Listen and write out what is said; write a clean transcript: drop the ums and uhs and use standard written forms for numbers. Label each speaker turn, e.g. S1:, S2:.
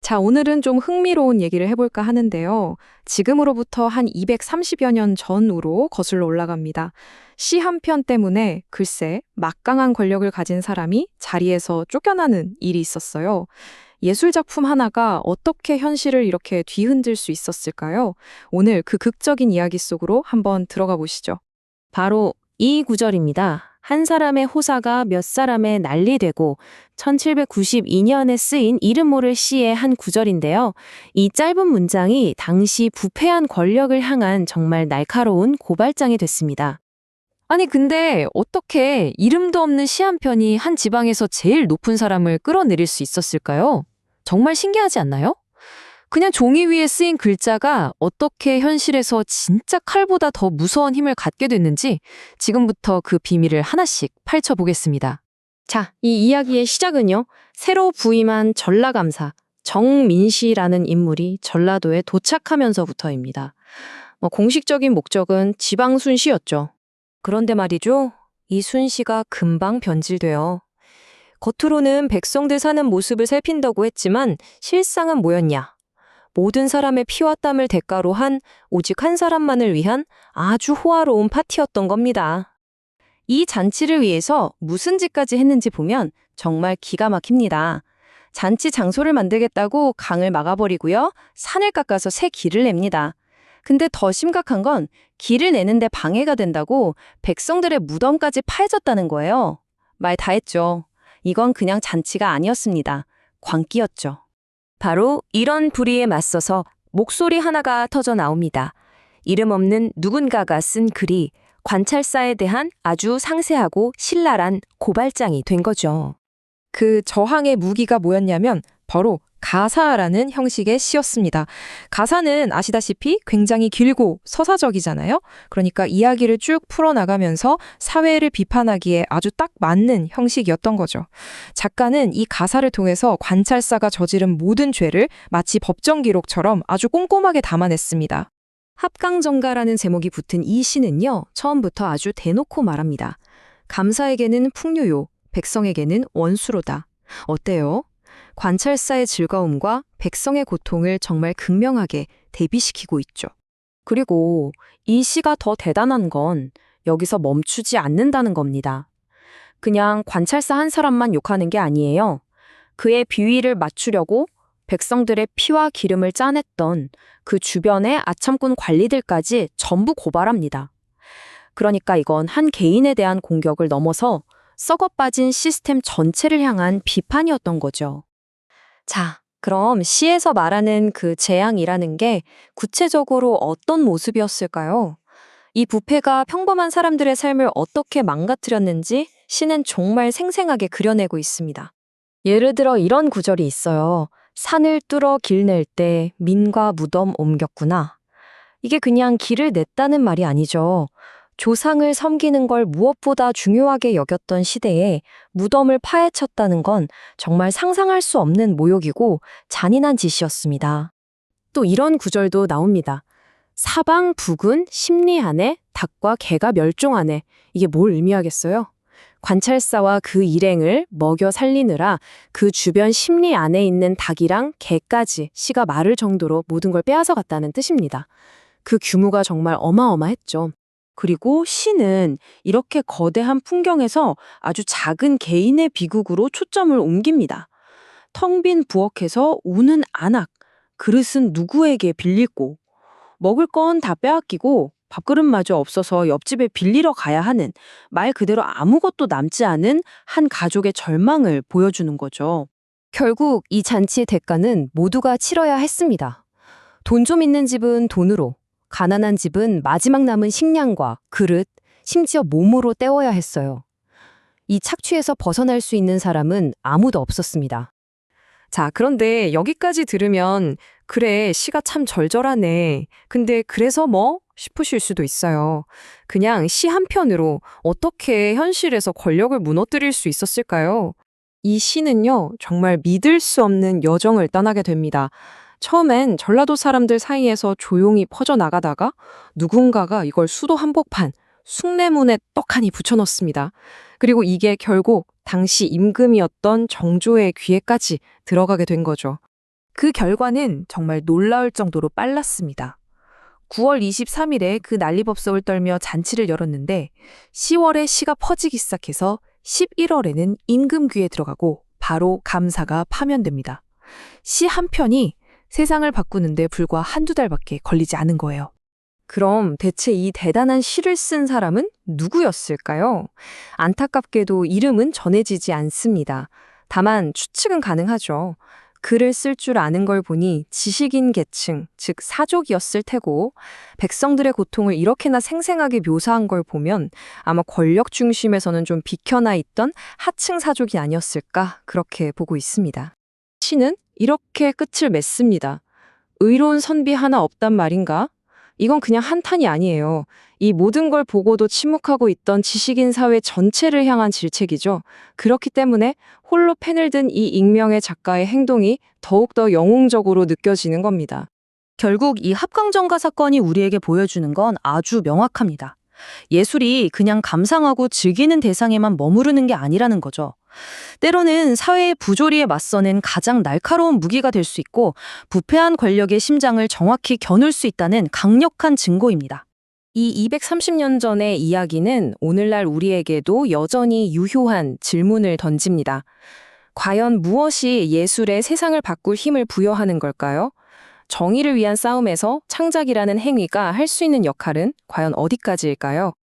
S1: 자, 오늘은 좀 흥미로운 얘기를 해볼까 하는데요. 지금으로부터 한 230여 년 전으로 거슬러 올라갑니다. 시 한 편 때문에 글쎄 막강한 권력을 가진 사람이 자리에서 쫓겨나는 일이 있었어요. 예술 작품 하나가 어떻게 현실을 이렇게 뒤흔들 수 있었을까요? 오늘 그 극적인 이야기 속으로 한번 들어가 보시죠.
S2: 바로 이 구절입니다. 한 사람의 호사가 몇 사람의 난리되고 1792년에 쓰인 이름 모를 시의 한 구절인데요. 이 짧은 문장이 당시 부패한 권력을 향한 정말 날카로운 고발장이 됐습니다.
S3: 아니, 근데 어떻게 이름도 없는 시 한 편이 한 지방에서 제일 높은 사람을 끌어내릴 수 있었을까요? 정말 신기하지 않나요? 그냥 종이 위에 쓰인 글자가 어떻게 현실에서 진짜 칼보다 더 무서운 힘을 갖게 됐는지 지금부터 그 비밀을 하나씩 파헤쳐보겠습니다.
S2: 자, 이 이야기의 시작은요. 새로 부임한 전라감사 정민씨라는 인물이 전라도에 도착하면서부터입니다. 공식적인 목적은 지방 순시였죠.
S3: 그런데 말이죠. 이 순시가 금방 변질돼요. 겉으로는 백성들 사는 모습을 살핀다고 했지만 실상은 뭐였냐? 모든 사람의 피와 땀을 대가로 한 오직 한 사람만을 위한 아주 호화로운 파티였던 겁니다.
S2: 이 잔치를 위해서 무슨 짓까지 했는지 보면 정말 기가 막힙니다. 잔치 장소를 만들겠다고 강을 막아버리고요. 산을 깎아서 새 길을 냅니다. 근데 더 심각한 건 길을 내는데 방해가 된다고 백성들의 무덤까지 파헤졌다는 거예요. 말 다 했죠. 이건 그냥 잔치가 아니었습니다. 광기였죠.
S3: 바로 이런 불의에 맞서서 목소리 하나가 터져 나옵니다. 이름 없는 누군가가 쓴 글이 관찰사에 대한 아주 상세하고 신랄한 고발장이 된 거죠.
S1: 그 저항의 무기가 뭐였냐면 바로 가사라는 형식의 시였습니다. 가사는 아시다시피 굉장히 길고 서사적이잖아요. 그러니까 이야기를 쭉 풀어나가면서 사회를 비판하기에 아주 딱 맞는 형식이었던 거죠. 작가는 이 가사를 통해서 관찰사가 저지른 모든 죄를 마치 법정 기록처럼 아주 꼼꼼하게 담아냈습니다.
S3: 합강정가라는 제목이 붙은 이 시는요, 처음부터 아주 대놓고 말합니다. 감사에게는 풍류요, 백성에게는 원수로다. 어때요? 관찰사의 즐거움과 백성의 고통을 정말 극명하게 대비시키고 있죠. 그리고 이 시가 더 대단한 건 여기서 멈추지 않는다는 겁니다. 그냥 관찰사 한 사람만 욕하는 게 아니에요. 그의 비위를 맞추려고 백성들의 피와 기름을 짜냈던 그 주변의 아참꾼 관리들까지 전부 고발합니다. 그러니까 이건 한 개인에 대한 공격을 넘어서 썩어 빠진 시스템 전체를 향한 비판이었던 거죠. 자, 그럼 시에서 말하는 그 재앙이라는 게 구체적으로 어떤 모습이었을까요? 이 부패가 평범한 사람들의 삶을 어떻게 망가뜨렸는지 시는 정말 생생하게 그려내고 있습니다. 예를 들어 이런 구절이 있어요. 산을 뚫어 길 낼 때 민과 무덤 옮겼구나. 이게 그냥 길을 냈다는 말이 아니죠. 조상을 섬기는 걸 무엇보다 중요하게 여겼던 시대에 무덤을 파헤쳤다는 건 정말 상상할 수 없는 모욕이고 잔인한 짓이었습니다. 또 이런 구절도 나옵니다. 사방 북은 심리하네, 닭과 개가 멸종하네. 이게 뭘 의미하겠어요? 관찰사와 그 일행을 먹여 살리느라 그 주변 심리 안에 있는 닭이랑 개까지 시가 마를 정도로 모든 걸 빼앗아 갔다는 뜻입니다. 그 규모가 정말 어마어마했죠. 그리고 시는 이렇게 거대한 풍경에서 아주 작은 개인의 비극으로 초점을 옮깁니다. 텅 빈 부엌에서 우는 안악, 그릇은 누구에게 빌리고, 먹을 건 다 빼앗기고 밥그릇마저 없어서 옆집에 빌리러 가야 하는 말 그대로 아무것도 남지 않은 한 가족의 절망을 보여주는 거죠. 결국 이 잔치의 대가는 모두가 치러야 했습니다. 돈 좀 있는 집은 돈으로, 가난한 집은 마지막 남은 식량과 그릇, 심지어 몸으로 때워야 했어요. 이 착취에서 벗어날 수 있는 사람은 아무도 없었습니다. 자, 그런데 여기까지 들으면 그래, 시가 참 절절하네. 근데 그래서 뭐? 싶으실 수도 있어요. 그냥 시 한 편으로 어떻게 현실에서 권력을 무너뜨릴 수 있었을까요? 이 시는요, 정말 믿을 수 없는 여정을 떠나게 됩니다. 처음엔 전라도 사람들 사이에서 조용히 퍼져나가다가 누군가가 이걸 수도 한복판, 숭례문에 떡하니 붙여넣습니다. 그리고 이게 결국 당시 임금이었던 정조의 귀에까지 들어가게 된 거죠.
S4: 그 결과는 정말 놀라울 정도로 빨랐습니다. 9월 23일에 그 난리법석을 떨며 잔치를 열었는데 10월에 시가 퍼지기 시작해서 11월에는 임금귀에 들어가고 바로 감사가 파면됩니다. 시 한 편이 세상을 바꾸는데 불과 한두 달밖에 걸리지 않은 거예요.
S3: 그럼 대체 이 대단한 시를 쓴 사람은 누구였을까요? 안타깝게도 이름은 전해지지 않습니다. 다만 추측은 가능하죠. 글을 쓸 줄 아는 걸 보니 지식인 계층, 즉 사족이었을 테고, 백성들의 고통을 이렇게나 생생하게 묘사한 걸 보면 아마 권력 중심에서는 좀 비켜나 있던 하층 사족이 아니었을까 그렇게 보고 있습니다. 시는 이렇게 끝을 맺습니다. 의로운 선비 하나 없단 말인가? 이건 그냥 한탄이 아니에요. 이 모든 걸 보고도 침묵하고 있던 지식인 사회 전체를 향한 질책이죠. 그렇기 때문에 홀로 펜을 든 이 익명의 작가의 행동이 더욱더 영웅적으로 느껴지는 겁니다.
S2: 결국 이 합강정가 사건이 우리에게 보여주는 건 아주 명확합니다. 예술이 그냥 감상하고 즐기는 대상에만 머무르는 게 아니라는 거죠. 때로는 사회의 부조리에 맞서는 가장 날카로운 무기가 될 수 있고 부패한 권력의 심장을 정확히 겨눌 수 있다는 강력한 증거입니다.
S3: 이 230년 전의 이야기는 오늘날 우리에게도 여전히 유효한 질문을 던집니다. 과연 무엇이 예술의 세상을 바꿀 힘을 부여하는 걸까요? 정의를 위한 싸움에서 창작이라는 행위가 할 수 있는 역할은 과연 어디까지일까요?